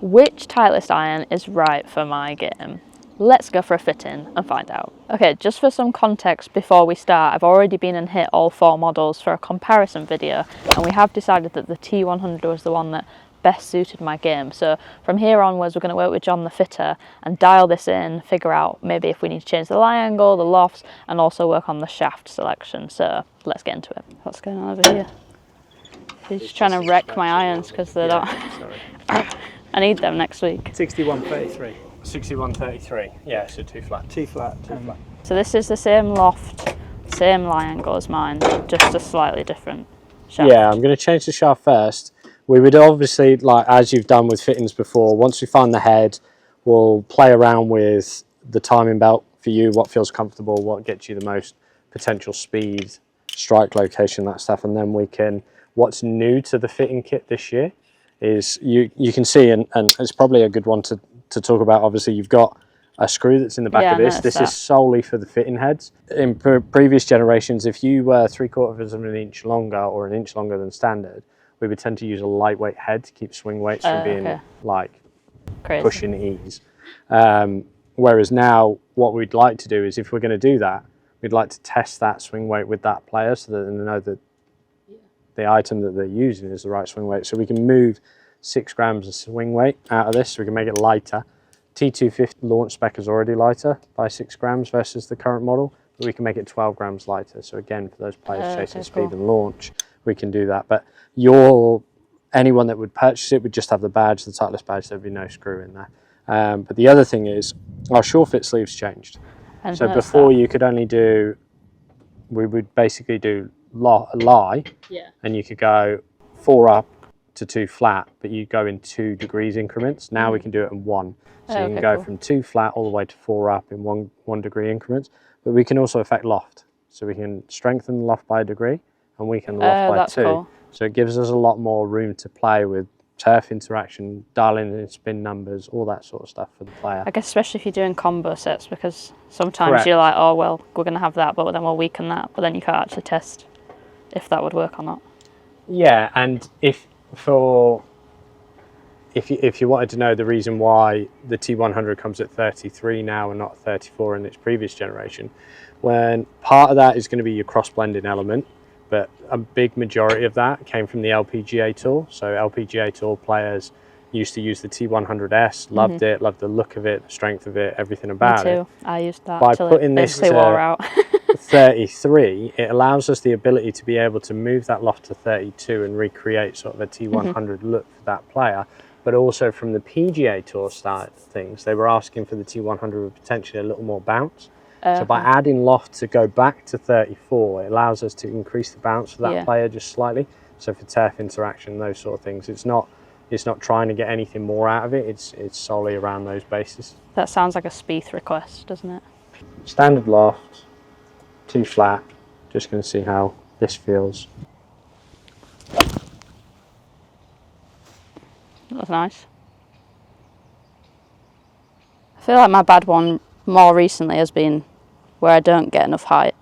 Which Titleist iron is right for my game? Let's go for a fit-in and find out. Okay, just for some context before we start, I've already been and hit all 4 models for a comparison video, and we have decided that the T100 was the one that best suited my game. So from here onwards, we're going to work with John the fitter and dial this in, figure out maybe if we need to change the lie angle, the lofts, and also work on the shaft selection. So let's get into it. What's going on over here? He's trying to wreck my irons because they're not... I need them next week. 61.33. 61.33. Yeah, so 2 flat. 2 flat. 2 flat. So this is the same loft, same lie angle as mine, just a slightly different shaft. Yeah, I'm going to change the shaft first. We would obviously, like as you've done with fittings before, once we find the head, we'll play around with the timing belt for you, what feels comfortable, what gets you the most potential speed, strike location, that stuff, and then we can, what's new to the fitting kit this year is you can see, and it's probably a good one to talk about. Obviously you've got a screw that's in the back of this. This is solely for the fitting heads. In previous generations, if you were 3/4 of an inch longer or an inch longer than standard, we would tend to use a lightweight head to keep swing weights from being like crazy pushing ease. Whereas now what we'd like to do is, if we're going to do that, we'd like to test that swing weight with that player so that they know that the item that they're using is the right swing weight. So we can move 6 grams of swing weight out of this, so we can make it lighter. T250 launch spec is already lighter by 6 grams versus the current model, but we can make it 12 grams lighter. So again, for those players chasing speed and launch, we can do that. But anyone that would purchase it would just have the badge, the Titleist badge, there'd be no screw in there. But the other thing is, our sure fit sleeves changed. So before you could only do, we would basically do lie, and you could go 4 up to 2 flat, but you go in 2 degrees increments. Now we can do it in 1. So you can go from 2 flat all the way to 4 up in 1 degree increments. But we can also affect loft. So we can strengthen the loft by a degree, and weaken the loft by 2. Cool. So it gives us a lot more room to play with turf interaction, dialing in spin numbers, all that sort of stuff for the player. I guess especially if you're doing combo sets, because sometimes you're like, oh well, we're going to have that, but then we'll weaken that, but then you can't actually test if that would work or not. Yeah, and if you wanted to know the reason why the T100 comes at 33 now and not 34 in its previous generation, when part of that is going to be your cross-blending element, but a big majority of that came from the LPGA Tour. So LPGA Tour players used to use the T100S, loved it, loved the look of it, the strength of it, everything about it. Me too. I used that. By putting this to wore out. 33, it allows us the ability to be able to move that loft to 32 and recreate sort of a T100 look for that player. But also from the PGA Tour side of things, they were asking for the T100 with potentially a little more bounce. So by adding loft to go back to 34, it allows us to increase the bounce for that player just slightly. So for turf interaction, those sort of things, it's not trying to get anything more out of it. It's solely around those bases. That sounds like a Spieth request, doesn't it? Standard loft, 2 flat. Just going to see how this feels. That was nice. I feel like my bad one more recently has been where I don't get enough height.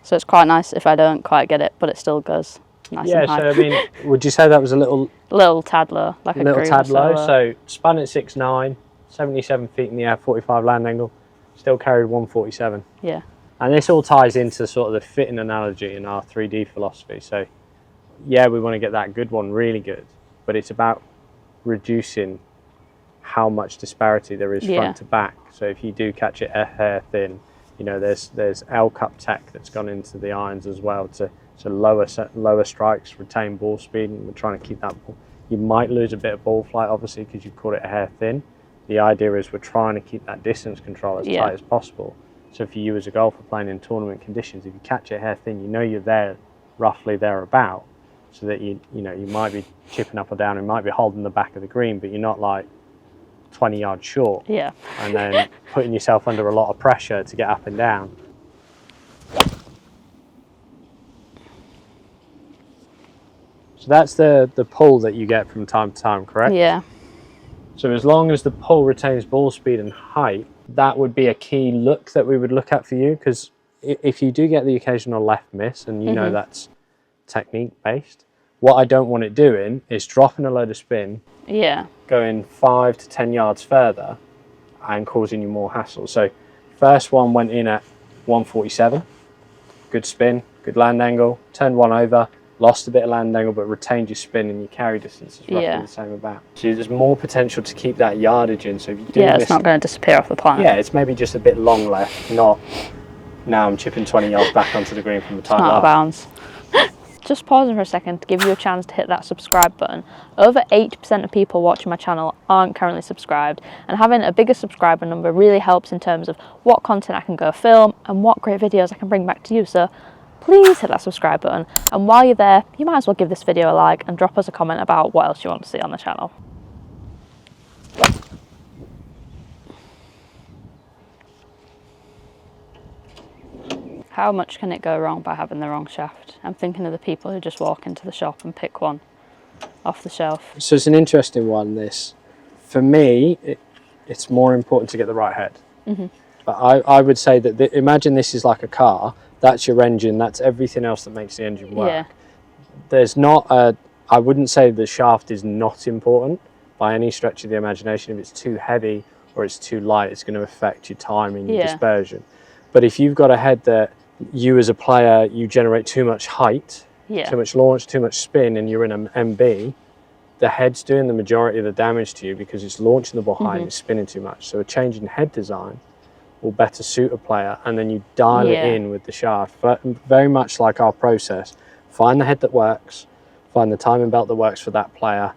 So it's quite nice if I don't quite get it, but it still goes nice and high. Yeah, so I mean, would you say that was a little tad low, like a little tad low? So spun at 6'9", 77 feet in the air, 45 land angle, still carried 147. Yeah. And this all ties into sort of the fitting analogy in our 3D philosophy. So yeah, we want to get that good one really good, but it's about reducing how much disparity there is front to back. So if you do catch it a hair thin, you know, there's L-cup tech that's gone into the irons as well to lower strikes, retain ball speed, and we're trying to keep that ball. You might lose a bit of ball flight, obviously, because you've caught it a hair thin. The idea is we're trying to keep that distance control as tight as possible. So for you as a golfer playing in tournament conditions, if you catch it hair thin, you know you're there, roughly thereabout, so that you might be chipping up or down, and might be holding the back of the green, but you're not like 20 yards short. Yeah. And then putting yourself under a lot of pressure to get up and down. So that's the pull that you get from time to time, correct? Yeah. So as long as the pull retains ball speed and height, that would be a key look that we would look at for you, because if you do get the occasional left miss, and you know that's technique based, what I don't want it doing is dropping a load of spin, going 5 to 10 yards further and causing you more hassle. So first one went in at 147, good spin, good land angle, turned one over, lost a bit of land angle but retained your spin, and your carry distance is roughly the same about. So there's more potential to keep that yardage in. So if you do it's not going to disappear off the planet. Yeah, it's maybe just a bit long left, not now I'm chipping 20 yards back onto the green from the tight Not out of line. bounds. Just pausing for a second to give you a chance to hit that subscribe button. Over 80% of people watching my channel aren't currently subscribed, and having a bigger subscriber number really helps in terms of what content I can go film and what great videos I can bring back to you. So please hit that subscribe button, and while you're there, you might as well give this video a like and drop us a comment about what else you want to see on the channel. How much can it go wrong by having the wrong shaft? I'm thinking of the people who just walk into the shop and pick one off the shelf. So it's an interesting one, this. For me, it's more important to get the right head. But I would say that, imagine this is like a car. That's your engine, that's everything else that makes the engine work. Yeah. There's not I wouldn't say the shaft is not important by any stretch of the imagination. If it's too heavy or it's too light, it's going to affect your timing, your dispersion. But if you've got a head that you as a player, you generate too much height, too much launch, too much spin, and you're in an MB, the head's doing the majority of the damage to you because it's launching the ball high and it's spinning too much. So a change in head design will better suit a player, and then you dial it in with the shaft. But very much like our process, find the head that works, find the timing belt that works for that player,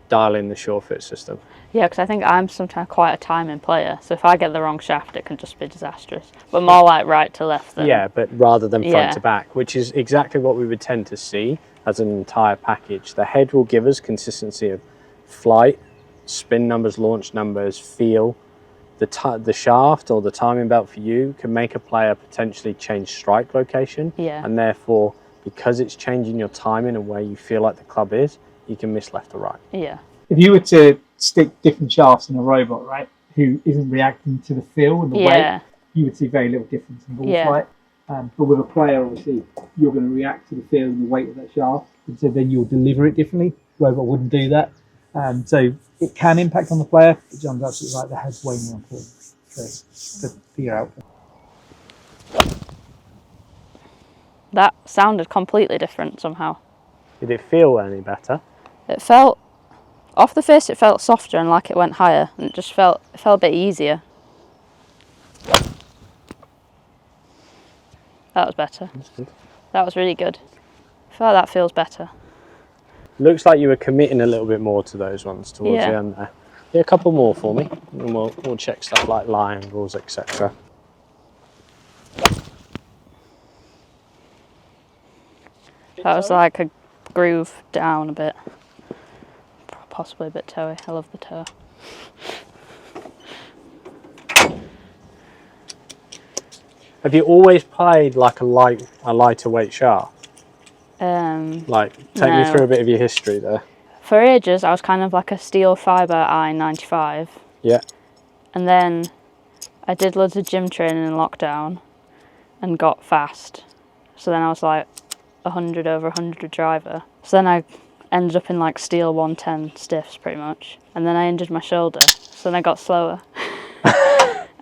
dial in the sure fit system. Yeah, because I think I'm sometimes quite a timing player, so if I get the wrong shaft, it can just be disastrous. But more like right to left than... Yeah, but rather than front to back, which is exactly what we would tend to see as an entire package. The head will give us consistency of flight, spin numbers, launch numbers, feel. The shaft or the timing belt for you can make a player potentially change strike location. And therefore, because it's changing your timing and where you feel like the club is, you can miss left or right. If you were to stick different shafts in a robot, right, who isn't reacting to the feel and the weight, you would see very little difference in ball flight. But with a player, obviously, you're going to react to the feel and the weight of that shaft, and so then you'll deliver it differently. Robot wouldn't do that. So it can impact on the player, but John's absolutely right, the head's way more important to figure out. That sounded completely different somehow. Did it feel any better? It felt, off the face it felt softer and like it went higher, and it just felt a bit easier. That was better. That's good. That was really good. I feel like that feels better. Looks like you were committing a little bit more to those ones towards the end there. Yeah, a couple more for me, and we'll check stuff like lie angles, etc. That was like a groove down a bit. Possibly a bit toey. I love the toe. Have you always played like a lighter weight shaft? Like, take me through a bit of your history there. For ages, I was kind of like a steel fibre I-95. Yeah. And then I did loads of gym training in lockdown and got fast. So then I was like 100 over 100 driver. So then I ended up in like steel 110 stiffs pretty much. And then I injured my shoulder. So then I got slower.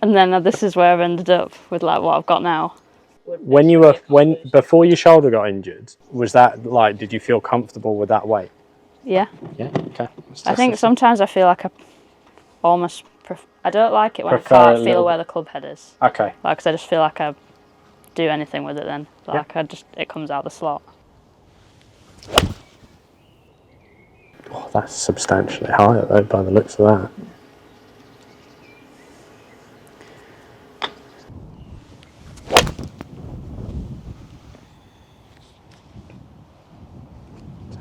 And then this is where I've ended up with like what I've got now. Before your shoulder got injured, was that like, did you feel comfortable with that weight? Yeah. Yeah, okay. I think sometimes I feel like I don't like it when I can't feel where the club head is. Okay. Like, 'cause I just feel like I do anything with it then. Like it comes out the slot. Oh, that's substantially higher though, by the looks of that.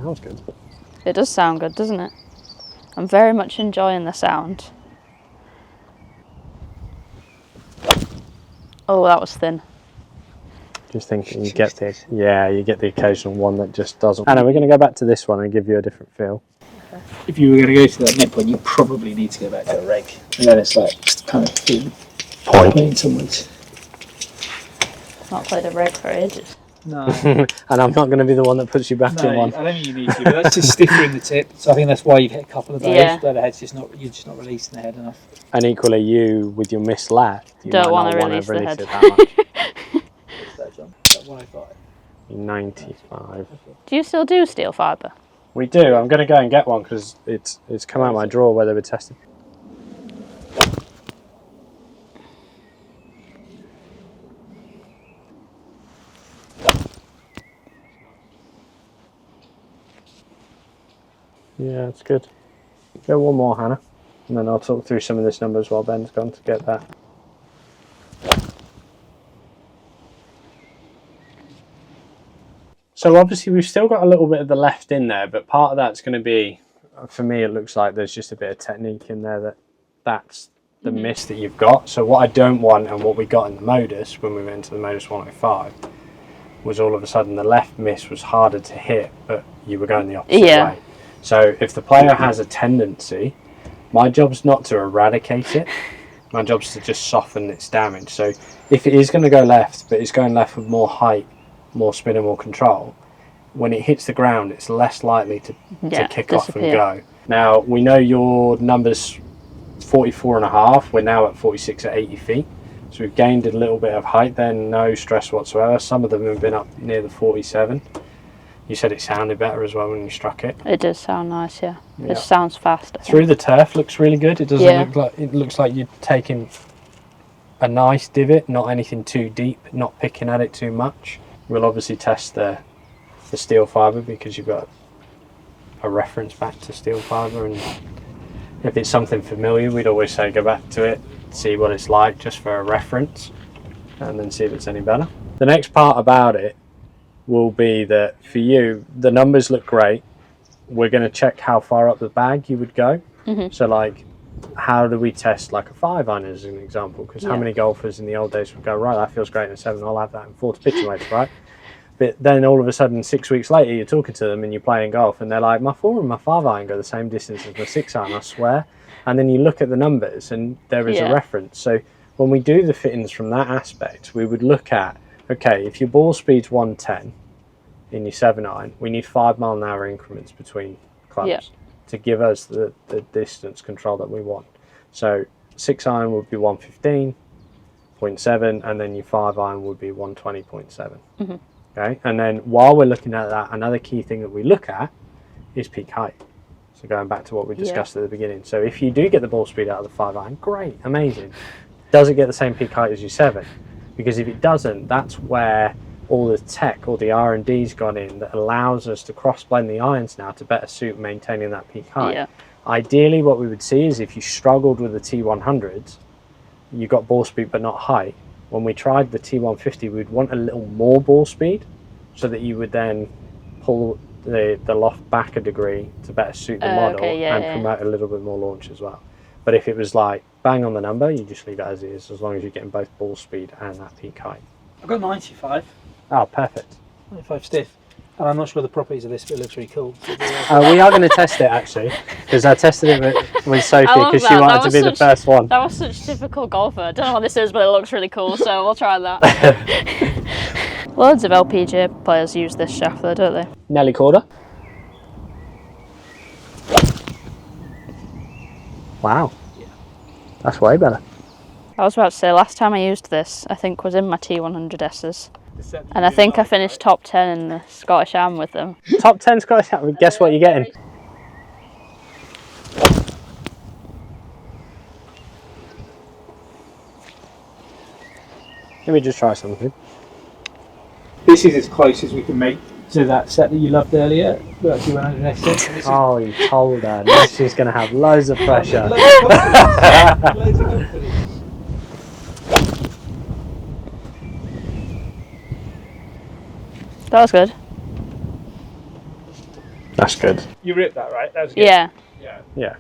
Sounds good. It does sound good, doesn't it? I'm very much enjoying the sound. Oh, that was thin. Just thinking you get the occasional one that just doesn't. Hannah, we're going to go back to this one and give you a different feel. Okay. If you were going to go to that midpoint, you probably need to go back to a reg, and then it's like kind of point in some ways. Not played a reg for ages. No. And I'm not going to be the one that puts you back in one. I don't think you need to, but that's just stiffer in the tip. So I think that's why you've hit a couple of those. Yeah. Where the head's you're just not releasing the head enough. And equally, you with your missed left, you Don't want to release the head. it that much. What's that, John? 105. 95. Do you still do steel fibre? We do. I'm going to go and get one because it's come out of my drawer where they were tested. Yeah, it's good. Go one more, Hannah, and then I'll talk through some of this numbers while Ben's gone to get that. So obviously we've still got a little bit of the left in there, but part of that's going to be, for me, it looks like there's just a bit of technique in there that's the miss that you've got. So what I don't want, and what we got in the Modus when we went to the Modus 105, was all of a sudden the left miss was harder to hit, but you were going the opposite way. So if the player has a tendency, my job's not to eradicate it. My job's to just soften its damage. So if it is going to go left, but it's going left with more height, more spin and more control, when it hits the ground it's less likely to kick off and go. Now we know your number's 44.5, we're now at 46 at 80 feet, so we've gained a little bit of height there, no stress whatsoever. Some of them have been up near the 47. You said it sounded better as well when you struck it. It does sound nice, yeah. It sounds fast. Through the turf looks really good. It doesn't looks like you're taking a nice divot, not anything too deep, not picking at it too much. We'll obviously test the steel fibre because you've got a reference back to steel fibre, and if it's something familiar we'd always say go back to it, see what it's like just for a reference, and then see if it's any better. The next part about it will be that for you the numbers look great. We're going to check how far up the bag you would go. So like, how do we test like a 5-iron as an example? Because how many golfers in the old days would go, right, that feels great in a 7, I'll have that in 4 to pitching wedge, right? But then all of a sudden 6 weeks later you're talking to them and you're playing golf and they're like, my 4 and my 5-iron go the same distance as my 6-iron, I swear. And then you look at the numbers and there is a reference. So when we do the fittings from that aspect, we would look at, okay, if your ball speed's 110 in your 7-iron, we need 5 mile-an-hour increments between clubs to give us the distance control that we want. So 6-iron would be 115.7, and then your 5-iron would be 120.7. Okay, and then while we're looking at that, another key thing that we look at is peak height. So going back to what we discussed at the beginning. So if you do get the ball speed out of the 5-iron, great, amazing. Does it get the same peak height as your 7? Because if it doesn't, that's where all the tech, all the R&D's gone in that allows us to cross blend the irons now to better suit maintaining that peak height. Ideally what we would see is if you struggled with the T100s, you got ball speed but not height. When we tried the T150, we'd want a little more ball speed so that you would then pull the loft back a degree to better suit the model and promote a little bit more launch as well. But if it was like bang on the number, you just leave it as is, as long as you're getting both ball speed and that peak height. I've got 95. Oh, perfect. 95 stiff. And I'm not sure the properties of this, but it looks really cool. We are going to test it actually, because I tested it with Sophie because she wanted to be the first one. That was such typical golfer. I don't know what this is, but it looks really cool, so we'll try that. Loads of LPGA players use this shaft though, don't they? Nelly Corder. Wow. That's way better. I was about to say, last time I used this, I think was in my T100Ss. And I think I finished top 10 in the Scottish Am with them. Top 10 Scottish Am, guess what you're getting? Let me just try something. This is as close as we can make to that set that you loved earlier. The T100S. Oh, you told her. Now she's going to have loads of pressure. Loads of confidence. Loads of confidence. That was good. That's good. You ripped that, right? That was good. Yeah. Yeah.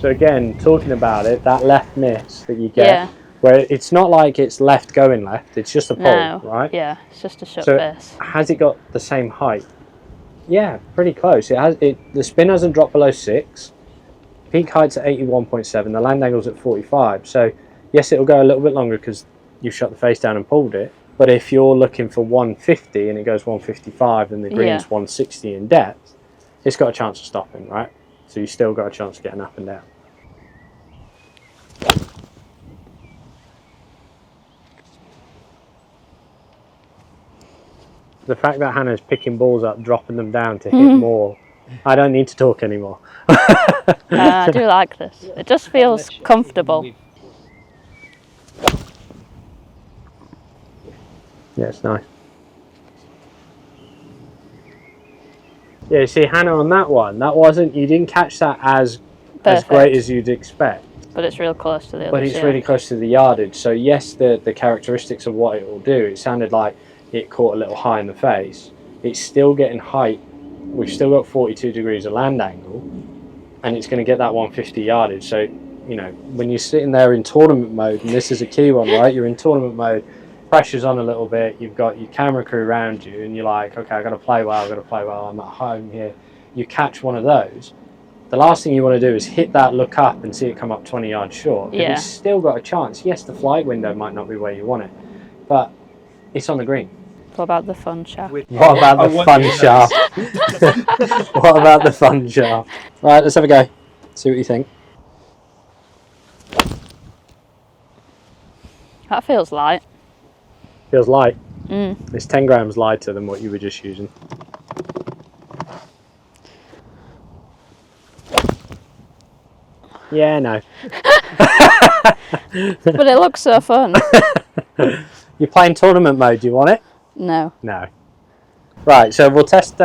So again, talking about it, that left miss that you get, where it's not like it's left going left, it's just a pull, right? Yeah, it's just a shut so face. Has it got the same height? Yeah, pretty close. It has. The spin hasn't dropped below 6. peak height's at 81.7, the land angle's at 45. So yes, it'll go a little bit longer because you've shut the face down and pulled it. But if you're looking for 150 and it goes 155 and the green's 160 in depth, it's got a chance of stopping, right? So you still got a chance of getting up and down. The fact that Hannah's picking balls up, dropping them down to hit more, I don't need to talk anymore. I do like this. It just feels comfortable. Yeah, it's nice. Yeah, you see, Hannah, on that one, you didn't catch that as great as you'd expect. But it's real close to the others. But it's really close to the yardage. So yes, the characteristics of what it will do, it sounded like it caught a little high in the face. It's still getting height. We've still got 42 degrees of land angle, and it's going to get that 150 yardage. So, you know, when you're sitting there in tournament mode, and this is a key one, right? You're in tournament mode, pressure's on a little bit, you've got your camera crew around you, and you're like, okay, I've got to play well, I'm at home here. You catch one of those. The last thing you want to do is hit that, look up, and see it come up 20 yards short. Yeah. You've still got a chance. Yes, the flight window might not be where you want it, but it's on the green. What about the fun shaft? What about the fun shaft? What about the fun shaft? Right, let's have a go. See what you think. That feels light. Feels light. It's 10 grams lighter than what you were just using. Yeah, no. But it looks so fun. You're playing tournament mode, do you want it? No. No. Right, so we'll test,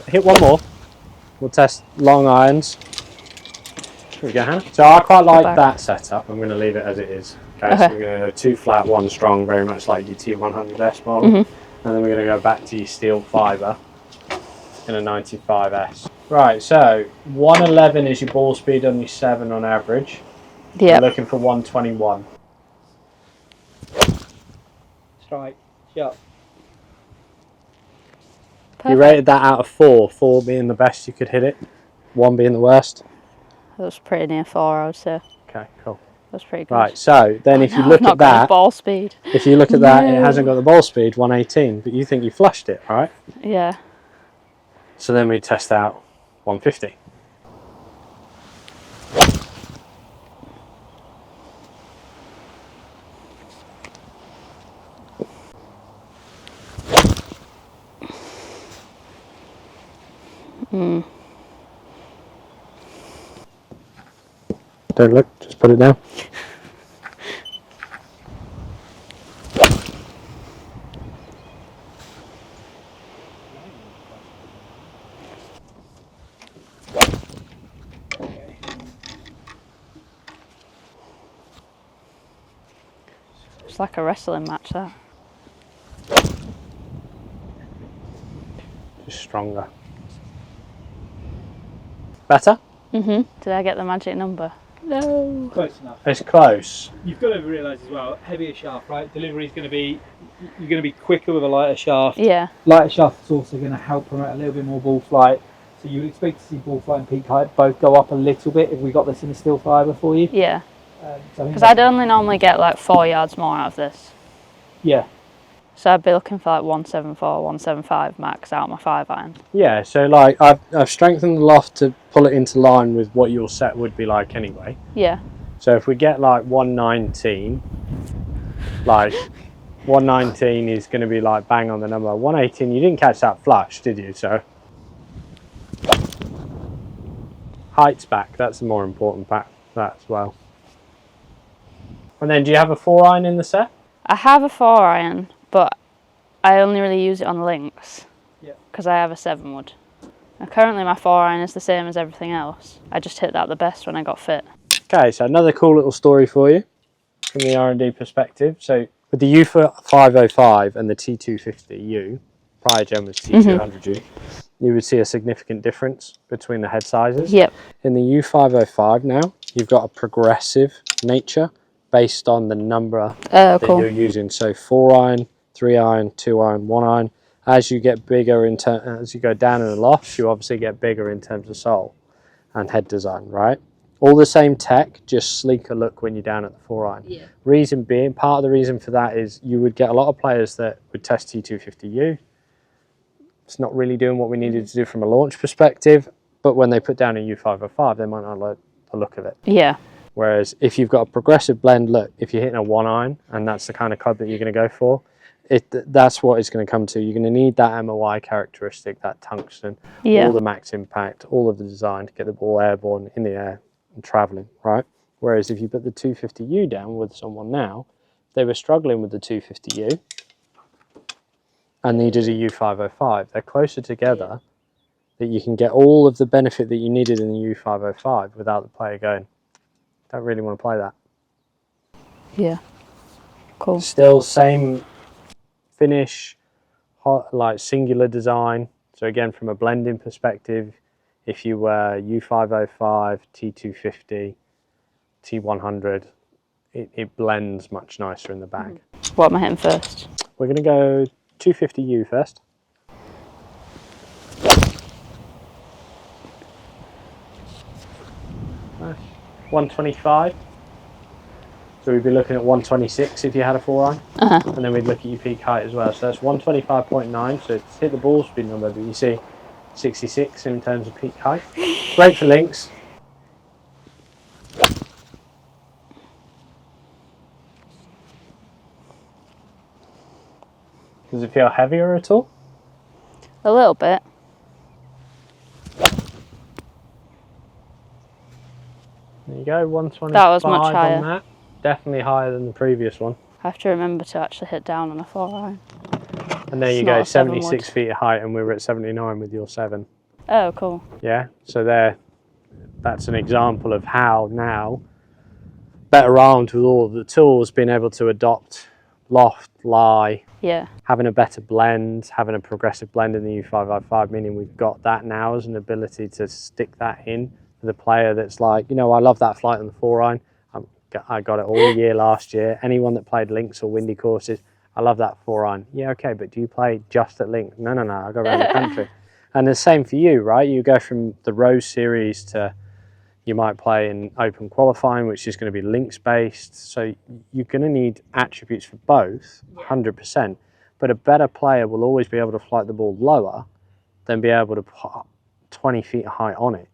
hit one more. We'll test long irons. Here we go, Hannah. So I quite like that setup. I'm going to leave it as it is. Okay, so we're going to go 2 flat, 1 strong, very much like your T100S model. And then we're going to go back to your steel fibre in a 95S. Right, so 111 is your ball speed on your 7 on average. Yeah. We're looking for 121. Strike, shot. Perfect. You rated that out of 4, 4 being the best you could hit it, 1 being the worst. That was pretty near 4, I would say. Okay, cool. That's pretty good. Right, so then if you No, look not at got that, the ball speed. if you look at that, it hasn't got the ball speed, 118, but you think you flushed it, right? Yeah. So then we test out 150. Don't look, just put it down. It's like a wrestling match, that. Just stronger. Better? Did I get the magic number? No. Close enough. It's close. You've got to realise as well, heavier shaft, right? Delivery's going to be, you're going to be quicker with a lighter shaft. Yeah. Lighter shaft is also going to help promote a little bit more ball flight. So you would expect to see ball flight and peak height both go up a little bit if we got this in a steel fibre for you. Yeah. So Because I'd only normally get like 4 yards more out of this. Yeah. So I'd be looking for like 174, 175 max out of my 5-iron. Yeah, so like I've strengthened the loft to pull it into line with what your set would be like anyway. Yeah. So if we get like 119, like 119 is going to be like bang on the number. 118, you didn't catch that flush, did you? So height's back, that's the more important part that as well. And then do you have a 4-iron in the set? I have a 4-iron, but I only really use it on links. Yeah. Because I have a 7-wood. Now currently my 4-iron is the same as everything else. I just hit that the best when I got fit. Okay, so another cool little story for you from the R&D perspective. So with the U505 and the T250U, prior gen was T200U, you would see a significant difference between the head sizes. Yep. In the U505 now, you've got a progressive nature based on the number that you're using. So 4-iron, 3-iron, 2-iron, 1-iron. As you get bigger, as you go down in the loft, you obviously get bigger in terms of sole and head design, right? All the same tech, just sleeker look when you're down at the 4-iron. Yeah. Reason being, part of the reason for that is you would get a lot of players that would test T250U. It's not really doing what we needed to do from a launch perspective, but when they put down a U505, they might not like the look of it. Yeah. Whereas if you've got a progressive blend, look, if you're hitting a 1-iron and that's the kind of club that you're going to go for, that's what it's going to come to. You're going to need that MOI characteristic, that tungsten, all the max impact, all of the design to get the ball airborne in the air and travelling, right? Whereas if you put the 250U down with someone now, they were struggling with the 250U and needed a U505. They're closer together that you can get all of the benefit that you needed in the U505 without the player going, don't really want to play that. Yeah. Cool. Still same finish, like singular design. So again, from a blending perspective, if you were U505, T250, T100, it blends much nicer in the bag. What am I hitting first? We're going to go 250U first. Nice. 125. So we'd be looking at 126 if you had a 4-iron, and then we'd look at your peak height as well. So that's 125.9, so it's hit the ball speed number, but you see 66 in terms of peak height. Great for links. Does it feel heavier at all? A little bit. There you go, 125 That was much higher. on that. Definitely higher than the previous one. I have to remember to actually hit down on a 4-iron. And there you go, 76 feet of height, and we were at 79 with your 7. Oh, cool. Yeah, so that's an example of how now, better armed with all of the tools, being able to adopt loft, lie, having a better blend, having a progressive blend in the U505, meaning we've got that now as an ability to stick that in for the player that's like, you know, I love that flight on the 4-iron. I got it all year last year. Anyone that played links or windy courses, I love that 4-iron. Yeah, okay, but do you play just at links? No, I go around the country. And the same for you, right? You go from the Rose series to, you might play in open qualifying, which is going to be links based. So you're going to need attributes for both, 100%. But a better player will always be able to flight the ball lower than be able to put 20 feet of height on it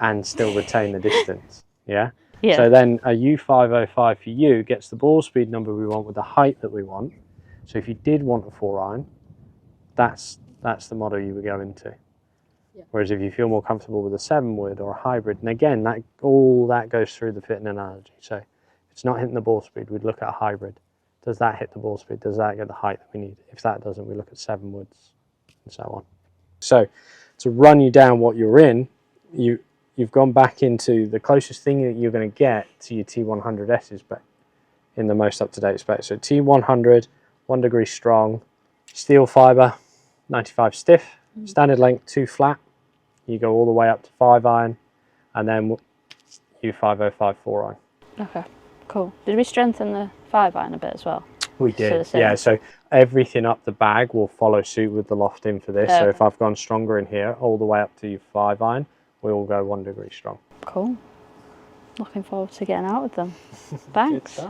and still retain the distance. Yeah? So then a U505 for you gets the ball speed number we want with the height that we want. So if you did want a 4-iron, that's the model you would go into. Whereas if you feel more comfortable with a 7-wood or a hybrid, and again, all that goes through the fitting analogy. So if it's not hitting the ball speed, we'd look at a hybrid. Does that hit the ball speed? Does that get the height that we need? If that doesn't, we look at 7-woods and so on. So to run you down what you're in, you've gone back into the closest thing that you're going to get to your T100S's, but in the most up-to-date spec. So T100, 1 degree strong, steel fibre, 95 stiff, standard length 2 flat. You go all the way up to 5-iron, and then U505 4-iron. Okay, cool. Did we strengthen the 5-iron a bit as well? We did, yeah. So everything up the bag will follow suit with the loft in for this. So if I've gone stronger in here, all the way up to your 5-iron, we all go 1 degree strong. Cool. Looking forward to getting out with them. Thanks.